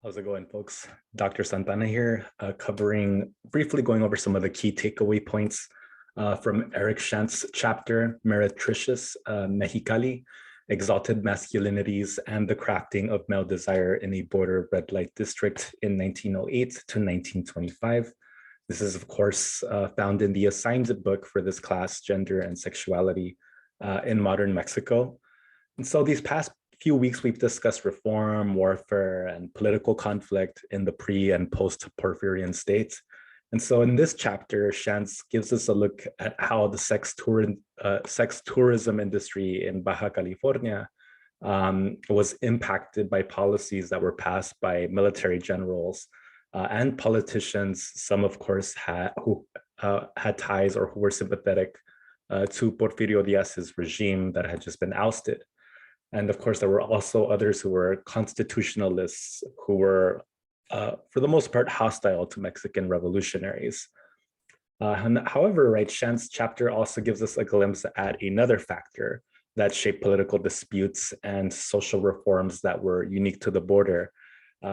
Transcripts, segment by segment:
How's it going, folks? Dr. Santana here, briefly going over some of the key takeaway points from Eric Schantz' chapter, Meretricious, Mexicali, Exalted Masculinities and the Crafting of Male Desire in a Border Red Light District in 1908 to 1925. This is, of course, found in the assigned book for this class, Gender and Sexuality in Modern Mexico. And so these past few weeks, we've discussed reform, warfare, and political conflict in the pre- and post-Porfirian states. And so in this chapter, Schantz gives us a look at how the sex tourism industry in Baja California was impacted by policies that were passed by military generals and politicians, some, of course, who had ties or who were sympathetic to Porfirio Diaz's regime that had just been ousted. And of course, there were also others who were constitutionalists who were, for the most part, hostile to Mexican revolutionaries. However, Schantz chapter also gives us a glimpse at another factor that shaped political disputes and social reforms that were unique to the border.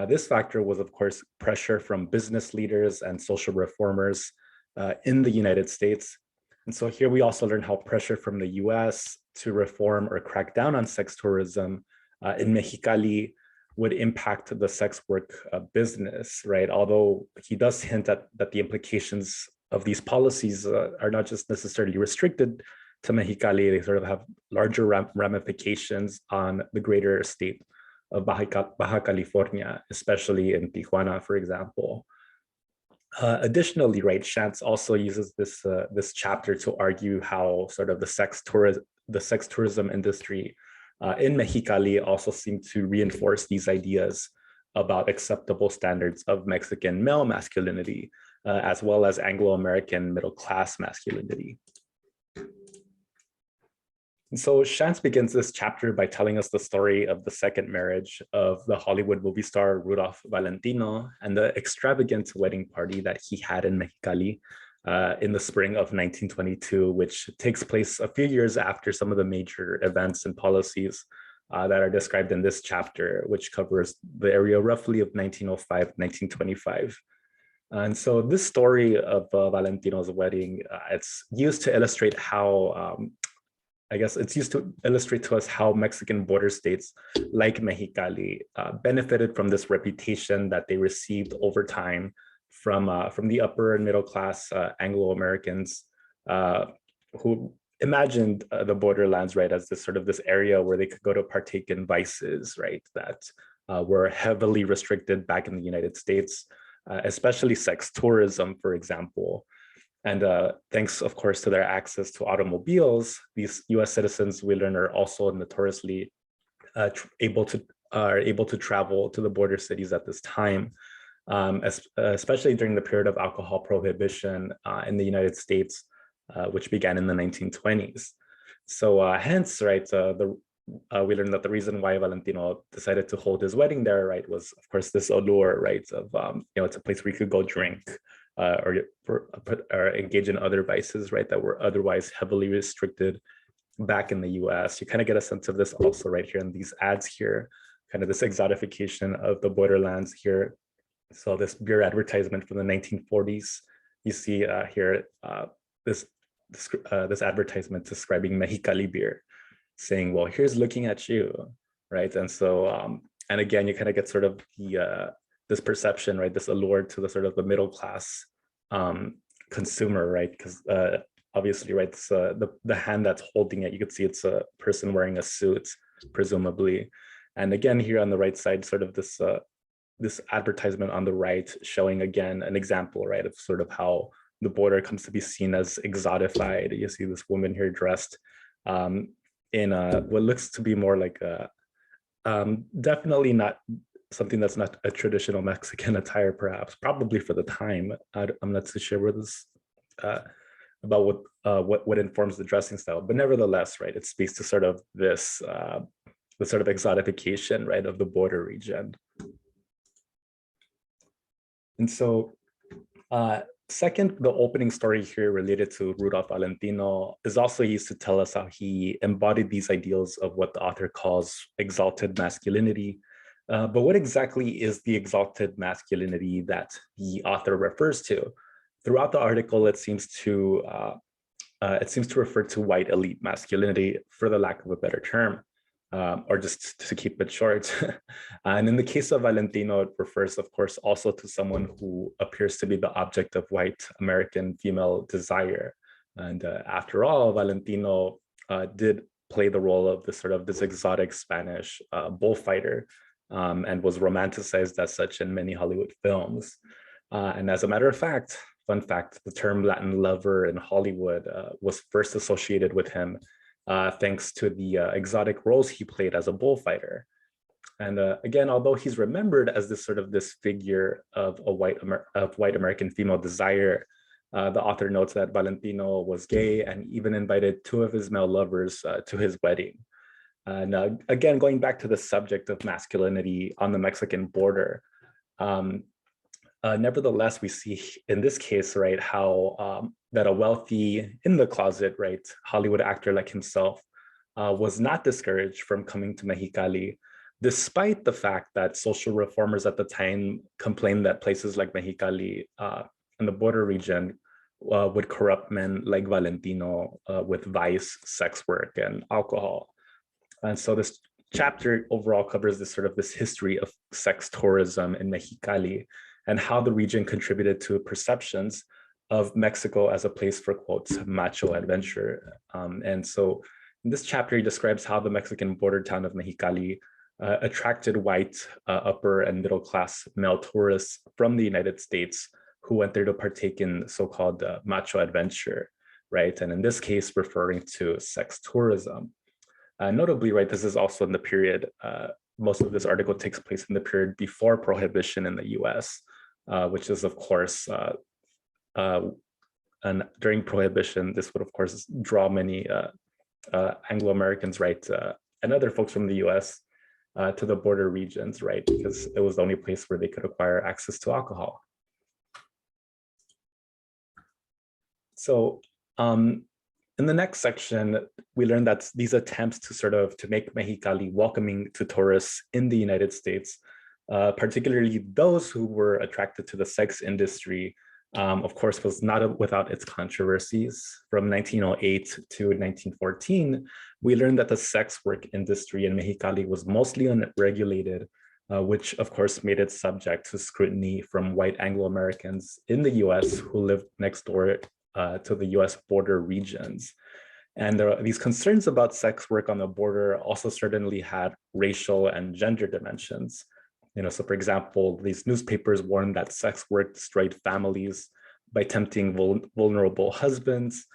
This factor was, of course, pressure from business leaders and social reformers in the United States. And so here we also learn how pressure from the US to reform or crack down on sex tourism in Mexicali would impact the sex work business, right? Although he does hint at that the implications of these policies are not just necessarily restricted to Mexicali, they sort of have larger ramifications on the greater state of Baja California, especially in Tijuana, for example. Additionally, Schantz also uses this chapter to argue how sort of the sex tourism industry in Mexicali also seemed to reinforce these ideas about acceptable standards of Mexican male masculinity, as well as Anglo-American middle-class masculinity. And so Schantz begins this chapter by telling us the story of the second marriage of the Hollywood movie star Rudolph Valentino and the extravagant wedding party that he had in Mexicali in the spring of 1922, which takes place a few years after some of the major events and policies that are described in this chapter, which covers the area roughly of 1905, 1925. And so this story of Valentino's wedding, it's used to illustrate how it's used to illustrate to us how Mexican border states like Mexicali benefited from this reputation that they received over time from the upper and middle class Anglo-Americans who imagined the borderlands, right, as this area where they could go to partake in vices, right, that were heavily restricted back in the United States, especially sex tourism, for example. And thanks, of course, to their access to automobiles, these U.S. citizens, we learn, are also notoriously able to travel to the border cities at this time, especially during the period of alcohol prohibition in the United States, which began in the 1920s. So hence, right, we learned that the reason why Valentino decided to hold his wedding there, right, was, of course, this allure, right, of it's a place where you could go drink. Or engage in other vices, right, that were otherwise heavily restricted back in the US. You kind of get a sense of this also right here in these ads here, kind of this exotification of the borderlands here. So this beer advertisement from the 1940s, you see here this advertisement describing Mexicali beer, saying, well, here's looking at you, right? And so, and again, you kind of get sort of the this perception, right, this allure to the sort of the middle class consumer, right? Because obviously, right, the hand that's holding it, you could see it's a person wearing a suit, presumably. And again, here on the right side, sort of this this advertisement on the right, showing again an example, right, of sort of how the border comes to be seen as exotified. You see this woman here dressed in what looks to be more like a definitely not something that's not a traditional Mexican attire, perhaps, probably for the time. I'm not too sure where this about what informs the dressing style, but nevertheless, right, it speaks to sort of this the sort of exotification, right, of the border region. And so, second, the opening story here related to Rudolph Valentino is also used to tell us how he embodied these ideals of what the author calls exalted masculinity, But what exactly is the exalted masculinity that the author refers to? Throughout the article, it seems to refer to white elite masculinity, for the lack of a better term, or just to keep it short. And in the case of Valentino, it refers, of course, also to someone who appears to be the object of white American female desire. And after all, Valentino did play the role of this exotic Spanish bullfighter, and was romanticized as such in many Hollywood films. And as a matter of fact, fun fact, the term Latin lover in Hollywood was first associated with him thanks to the exotic roles he played as a bullfighter. And again, although he's remembered as this figure of white American female desire, the author notes that Valentino was gay and even invited two of his male lovers to his wedding. And again, going back to the subject of masculinity on the Mexican border, nevertheless, we see in this case, right, how that a wealthy, in the closet, right, Hollywood actor like himself was not discouraged from coming to Mexicali, despite the fact that social reformers at the time complained that places like Mexicali in the border region would corrupt men like Valentino with vice, sex work, and alcohol. And so this chapter overall covers this history of sex tourism in Mexicali and how the region contributed to perceptions of Mexico as a place for, quotes, macho adventure. And so in this chapter, he describes how the Mexican border town of Mexicali attracted white upper and middle class male tourists from the United States who went there to partake in so-called macho adventure, right? And in this case, referring to sex tourism. Notably, right, this is also in the period, most of this article takes place in the period before Prohibition in the US, which is, of course, and during Prohibition, this would, of course, draw many Anglo-Americans, right, and other folks from the US to the border regions, right, because it was the only place where they could acquire access to alcohol. So in the next section, we learned that these attempts to make Mexicali welcoming to tourists in the United States, particularly those who were attracted to the sex industry, of course, was not without its controversies. From 1908 to 1914, we learned that the sex work industry in Mexicali was mostly unregulated, which of course made it subject to scrutiny from white Anglo-Americans in the US who lived next door to the US border regions. And these concerns about sex work on the border also certainly had racial and gender dimensions. So for example, these newspapers warned that sex work destroyed families by tempting vulnerable husbands.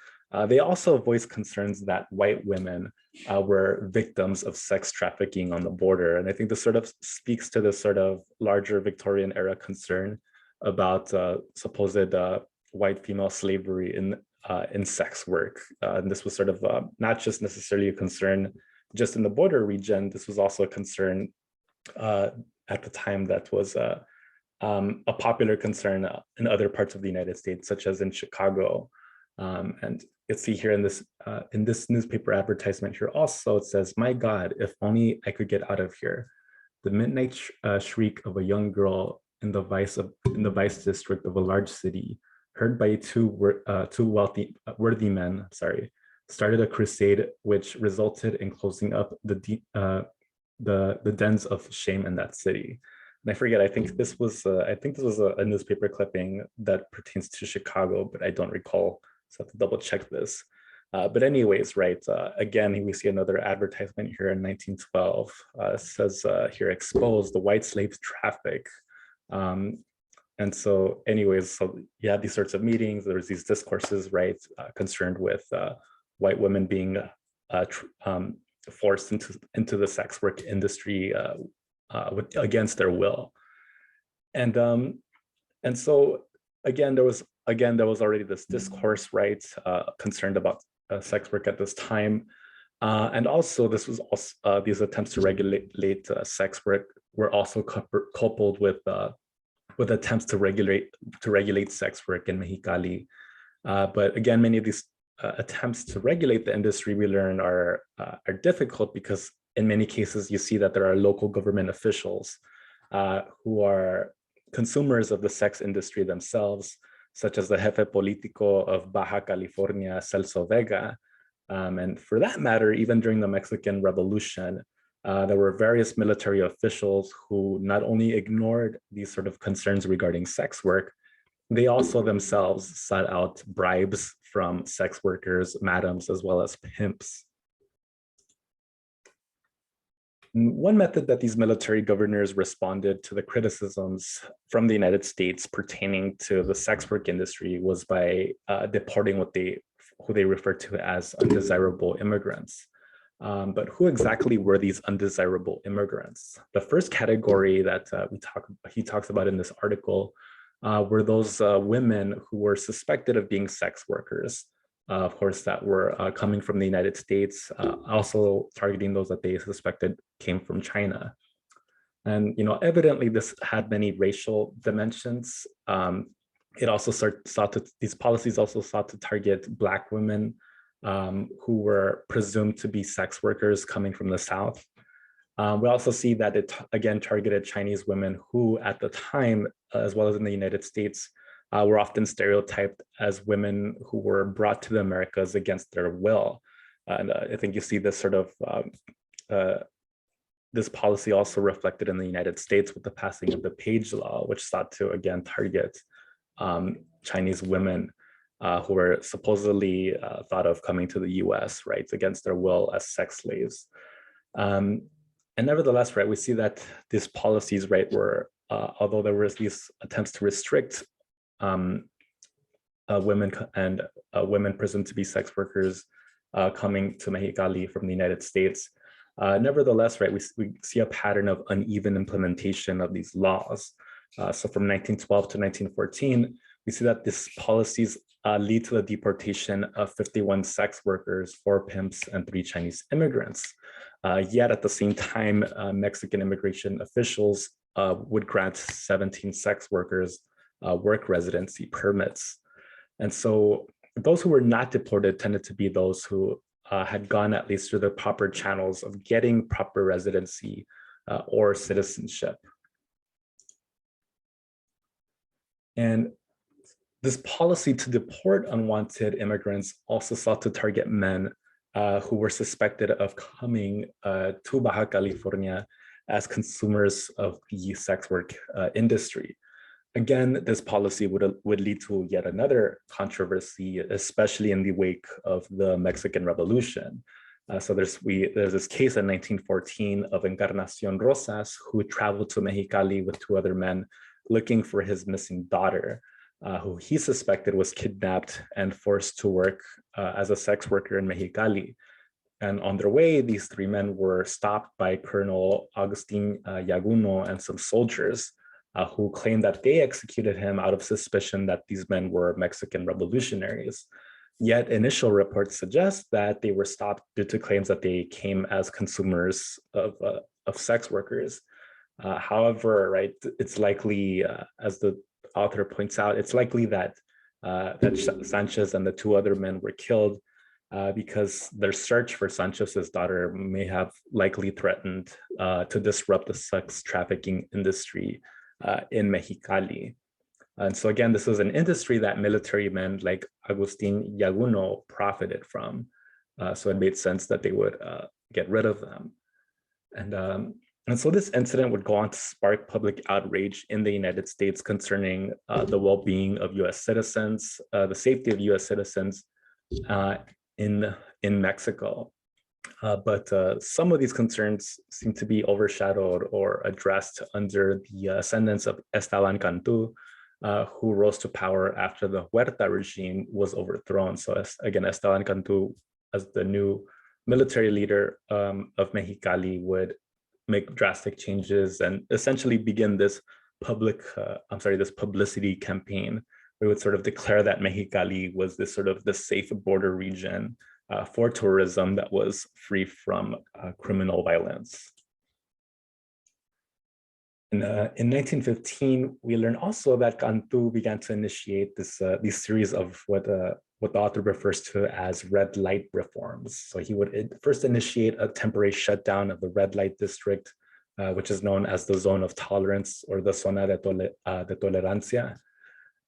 They also voiced concerns that white women were victims of sex trafficking on the border. And I think this speaks to this larger Victorian era concern about supposed white female slavery in sex work. And this was not just necessarily a concern just in the border region. This was also a concern at the time that was a popular concern in other parts of the United States, such as in Chicago. And you see here in this newspaper advertisement here also, it says, "My God, if only I could get out of here. The midnight shriek of a young girl in the vice district of a large city, heard by two worthy men, started a crusade which resulted in closing up the dens of shame in that city." And I forget, I think this was a newspaper clipping that pertains to Chicago, but I don't recall, so I have to double check this. But anyways, right, again, we see another advertisement here in 1912. It says here, "Expose the white slave traffic." And so anyways, so you had these sorts of meetings, there was these discourses, right, concerned with white women being forced into the sex work industry against their will. And so again, there was already this discourse, right, concerned about sex work at this time. And also this was also these attempts to regulate sex work were also coupled with attempts to regulate sex work in Mexicali. But again, many of these attempts to regulate the industry, we learn, are difficult because in many cases, you see that there are local government officials who are consumers of the sex industry themselves, such as the jefe político of Baja California, Celso Vega. And for that matter, even during the Mexican Revolution, there were various military officials who not only ignored these sort of concerns regarding sex work, they also themselves sought out bribes from sex workers, madams, as well as pimps. One method that these military governors responded to the criticisms from the United States pertaining to the sex work industry was by deporting who they refer to as undesirable immigrants. But who exactly were these undesirable immigrants? The first category that he talks about in this article were those women who were suspected of being sex workers. Of course, that were coming from the United States, also targeting those that they suspected came from China. And evidently, this had many racial dimensions. It also these policies also sought to target Black women who were presumed to be sex workers coming from the South. We also see that it again targeted Chinese women who, at the time, as well as in the United States, were often stereotyped as women who were brought to the Americas against their will. And I think you see this sort of, this policy also reflected in the United States with the passing of the Page Law, which sought to, again, target Chinese women who were supposedly thought of coming to the US, right, against their will as sex slaves. And nevertheless, right, we see that these policies, right, were, although there was these attempts to restrict women and women presumed to be sex workers coming to Mexicali from the United States. Nevertheless, right, we see a pattern of uneven implementation of these laws. So from 1912 to 1914, we see that these policies lead to the deportation of 51 sex workers, 4 pimps, and 3 Chinese immigrants. Yet at the same time, Mexican immigration officials would grant 17 sex workers work residency permits. And so those who were not deported tended to be those who had gone at least through the proper channels of getting proper residency or citizenship. And this policy to deport unwanted immigrants also sought to target men who were suspected of coming to Baja California as consumers of the sex work industry. Again, this policy would lead to yet another controversy, especially in the wake of the Mexican Revolution. So there's this case in 1914 of Encarnacion Rosas, who traveled to Mexicali with 2 other men looking for his missing daughter, who he suspected was kidnapped and forced to work as a sex worker in Mexicali. And on their way, these 3 men were stopped by Colonel Agustin Yaguno and some soldiers who claimed that they executed him out of suspicion that these men were Mexican revolutionaries. Yet initial reports suggest that they were stopped due to claims that they came as consumers of sex workers. However, right, it's likely, as the author points out, it's likely that Sanchez and the 2 other men were killed because their search for Sanchez's daughter may have likely threatened to disrupt the sex trafficking industry in Mexicali. And so again, this was an industry that military men like Agustin Yaguno profited from. So it made sense that they would get rid of them. And so this incident would go on to spark public outrage in the United States concerning the well-being of US citizens, the safety of US citizens in Mexico. But some of these concerns seem to be overshadowed or addressed under the ascendance of Esteban Cantú, who rose to power after the Huerta regime was overthrown. So again, Esteban Cantú, as the new military leader of Mexicali, would make drastic changes and essentially begin this this publicity campaign. We would sort of declare that Mexicali was this sort of the safe border region for tourism that was free from criminal violence. In 1915, we learn also that Cantú began to initiate these series of what what the author refers to as red light reforms. So he would first initiate a temporary shutdown of the red light district, which is known as the zone of tolerance or the zona de tolerancia.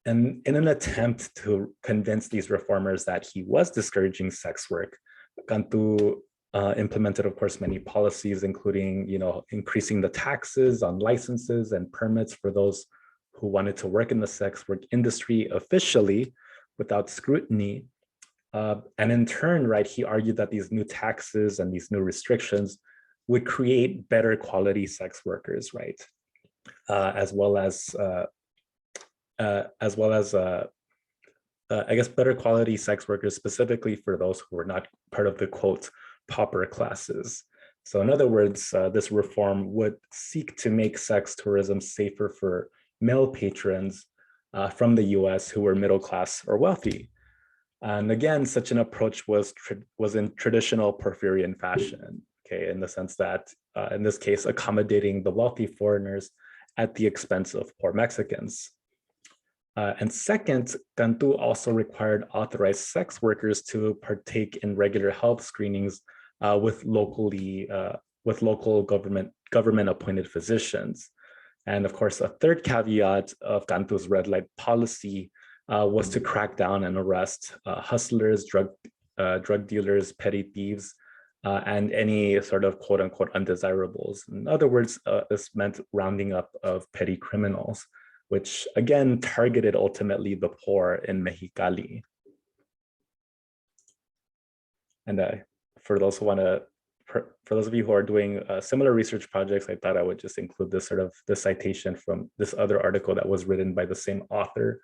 And in an attempt to convince these reformers that he was discouraging sex work, Cantu implemented, of course, many policies, including, increasing the taxes on licenses and permits for those who wanted to work in the sex work industry officially without scrutiny. And in turn, right, he argued that these new taxes and these new restrictions would create better quality sex workers, right? As well as I guess, better quality sex workers, specifically for those who were not part of the, quote, pauper classes. So in other words, this reform would seek to make sex tourism safer for male patrons from the US who were middle class or wealthy. And again, such an approach was in traditional Porfirian fashion, okay, in the sense that, in this case, accommodating the wealthy foreigners at the expense of poor Mexicans. And second, Cantu also required authorized sex workers to partake in regular health screenings with local government appointed physicians. And of course, a third caveat of Cantu's red light policy was to crack down and arrest hustlers, drug dealers, petty thieves, and any sort of quote unquote undesirables. In other words, this meant rounding up of petty criminals, which again targeted ultimately the poor in Mexicali. And for those of you who are doing similar research projects, I thought I would just include this citation from this other article that was written by the same author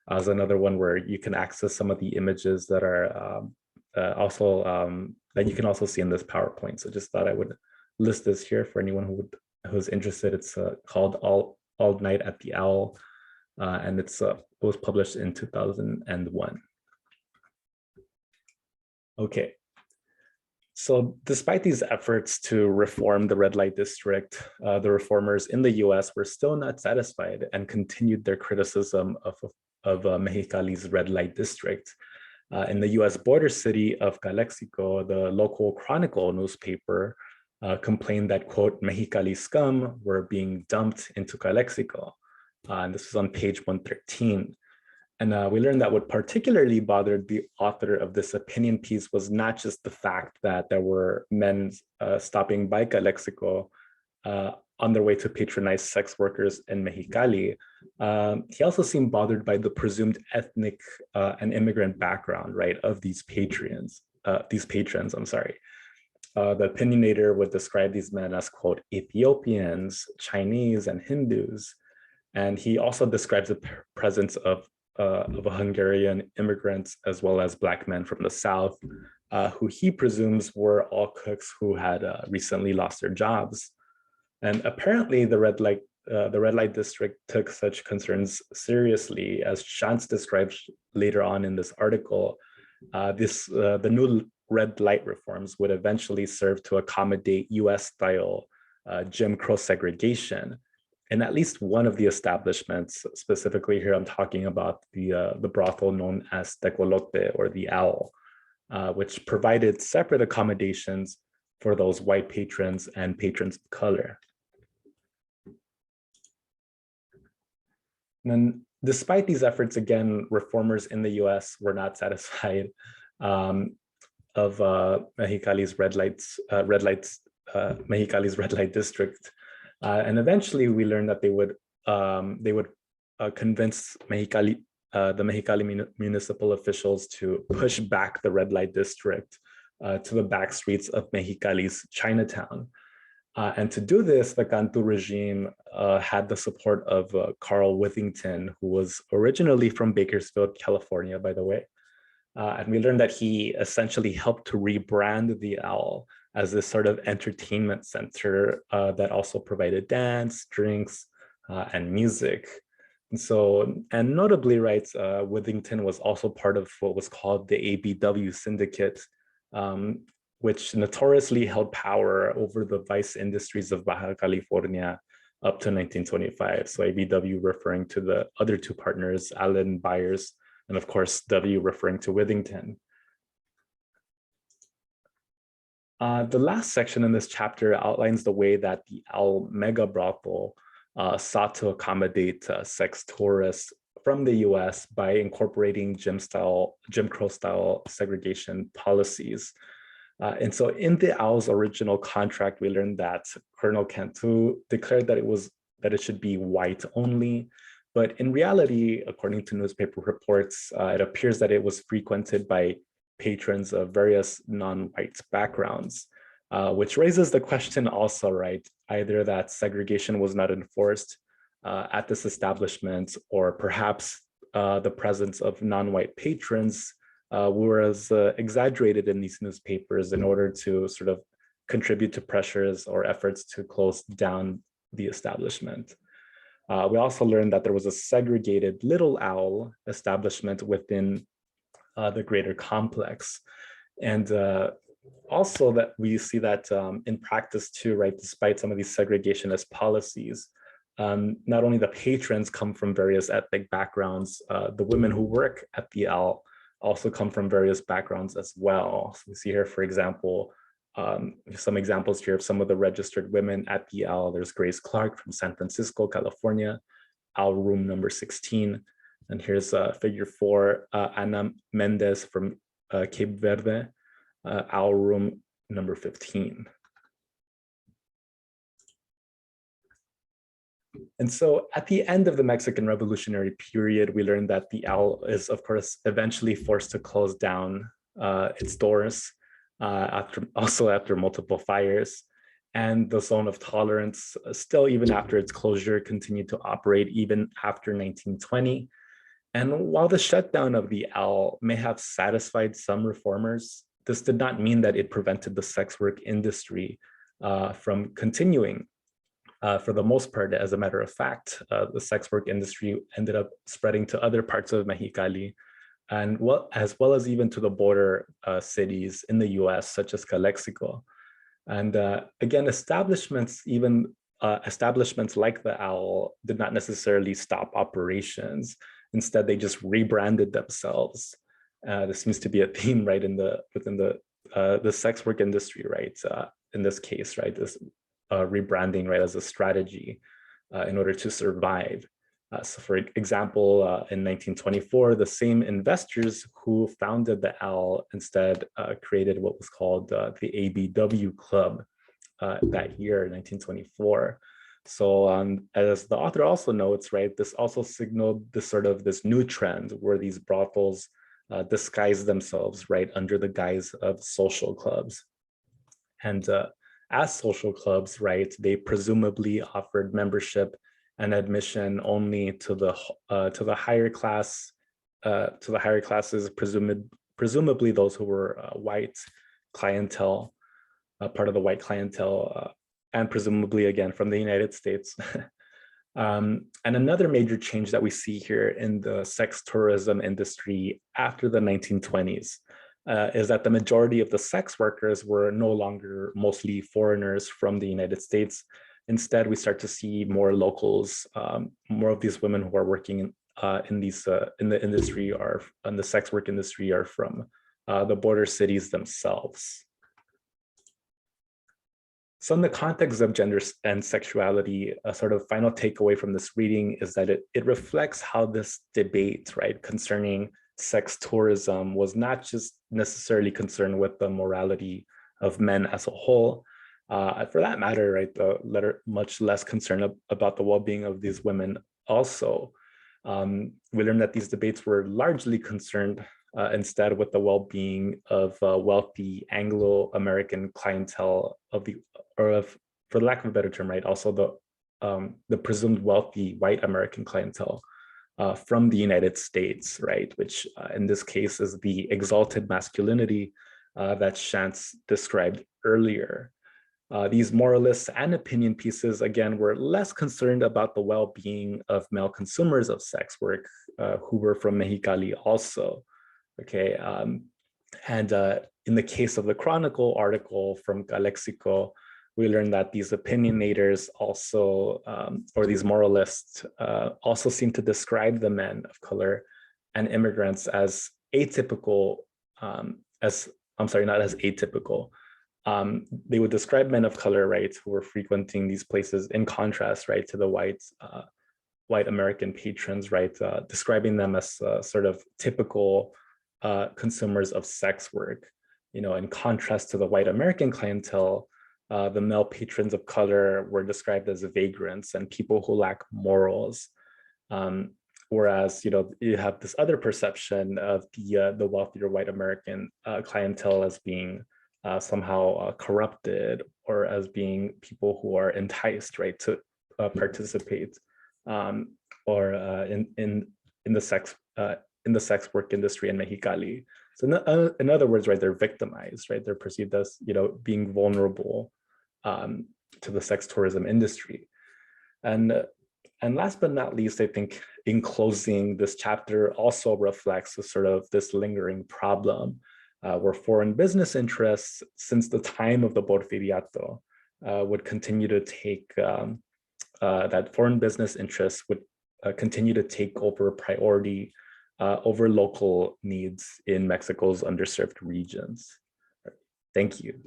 as another one where you can access some of the images that are that you can also see in this PowerPoint. So just thought I would list this here for anyone who's interested. It's called All Night at the Owl, and it was published in 2001. Okay, so despite these efforts to reform the red light district, the reformers in the US were still not satisfied and continued their criticism of Mexicali's red light district. In the US border city of Calexico, the local Chronicle newspaper complained that, quote, Mexicali scum were being dumped into Calexico. And this is on page 113. And we learned that what particularly bothered the author of this opinion piece was not just the fact that there were men stopping by Calexico on their way to patronize sex workers in Mexicali. He also seemed bothered by the presumed ethnic and immigrant background, right, of these patrons. I'm sorry. The opinionator would describe these men as, quote, Ethiopians, Chinese, and Hindus. And he also describes the presence of Hungarian immigrants as well as Black men from the South, who he presumes were all cooks who had recently lost their jobs. And apparently the red light district took such concerns seriously, as Schantz describes later on in this article. The new red light reforms would eventually serve to accommodate US-style Jim Crow segregation. In at least one of the establishments, specifically here I'm talking about the brothel known as Tecolote, or the Owl, which provided separate accommodations for those white patrons and patrons of color. And then, despite these efforts, again, reformers in the US were not satisfied of Mexicali's red light district. And eventually we learned that they would convince the Mexicali municipal officials to push back the red light district to the back streets of Mexicali's Chinatown. And to do this, the Cantu regime had the support of Carl Withington, who was originally from Bakersfield, California, by the way. And we learned that he essentially helped to rebrand the Owl as this sort of entertainment center that also provided dance, drinks, and music. And notably, right, Withington was also part of what was called the ABW syndicate, which notoriously held power over the vice industries of Baja California up to 1925. So ABW referring to the other two partners, Allen Byers and of course, W referring to Withington. The last section in this chapter outlines the way that the Owl mega brothel sought to accommodate sex tourists from the US by incorporating Jim Crow style segregation policies. And so in the Owl's original contract, we learned that Colonel Cantu declared that it should be white only. But in reality, according to newspaper reports, it appears that it was frequented by patrons of various non-white backgrounds, which raises the question also, right? Either that segregation was not enforced at this establishment, or perhaps the presence of non-white patrons was exaggerated in these newspapers in order to sort of contribute to pressures or efforts to close down the establishment. We also learned that there was a segregated Little Owl establishment within the greater complex. And also that we see that in practice too, right, despite some of these segregationist policies, not only the patrons come from various ethnic backgrounds, the women who work at the Owl also come from various backgrounds as well. So we see here, for example, some examples here of some of the registered women at the Owl. There's Grace Clark from San Francisco, California, Owl room number 16. And here's figure 4, Ana Mendez from Cape Verde, Owl room number 15. And so at the end of the Mexican Revolutionary period, we learned that the Owl is, of course, eventually forced to close down its doors after multiple fires. And the zone of tolerance, still even after its closure, continued to operate even after 1920. And while the shutdown of the Owl may have satisfied some reformers, this did not mean that it prevented the sex work industry from continuing. For the most part, as a matter of fact, the sex work industry ended up spreading to other parts of Mexicali, and as well as even to the border cities in the US, such as Calexico. And again, establishments like the Owl did not necessarily stop operations. Instead, they just rebranded themselves. This seems to be a theme, right, within the sex work industry, right? In this case, right, this rebranding, right, as a strategy in order to survive. So, for example, in 1924, the same investors who founded the Owl instead created what was called the ABW Club that year, 1924. So as the author also notes, right, this also signaled this new trend where these brothels disguise themselves, right, under the guise of social clubs. And as social clubs, right, they presumably offered membership and admission only to the higher class, to the higher classes, presumably those who were white clientele, part of the white clientele, and presumably again from the United States. And another major change that we see here in the sex tourism industry after the 1920s is that the majority of the sex workers were no longer mostly foreigners from the United States. Instead, we start to see more locals, more of these women who are working in the industry in the sex work industry are from the border cities themselves. So in the context of gender and sexuality, a sort of final takeaway from this reading is that it reflects how this debate, right, concerning sex tourism was not just necessarily concerned with the morality of men as a whole. For that matter, right, the letter much less concerned about the well-being of these women also. We learned that these debates were largely concerned instead with the well-being of wealthy Anglo-American clientele for lack of a better term, right, also the presumed wealthy white American clientele from the United States, right, which in this case is the exalted masculinity that Schantz described earlier. These moralists and opinion pieces, again, were less concerned about the well-being of male consumers of sex work who were from Mexicali also, okay? And in the case of the Chronicle article from Calexico, we learned that these opinionators also, or these moralists, also seem to describe the men of color and immigrants as atypical, not as atypical. They would describe men of color, right, who were frequenting these places in contrast, right, to the white American patrons, right, describing them as sort of typical consumers of sex work. You know, in contrast to the white American clientele, the male patrons of color were described as vagrants and people who lack morals. Whereas, you know, you have this other perception of the wealthier white American clientele as being somehow corrupted, or as being people who are enticed, right, to participate or in the sex work industry in Mexicali. So in other words, right, they're victimized, right? They're perceived as, you know, being vulnerable to the sex tourism industry. And last but not least, I think in closing, this chapter also reflects a sort of this lingering problem where foreign business interests, since the time of the Porfiriato, would continue to take, that foreign business interests would continue to take over priority over local needs in Mexico's underserved regions. Thank you.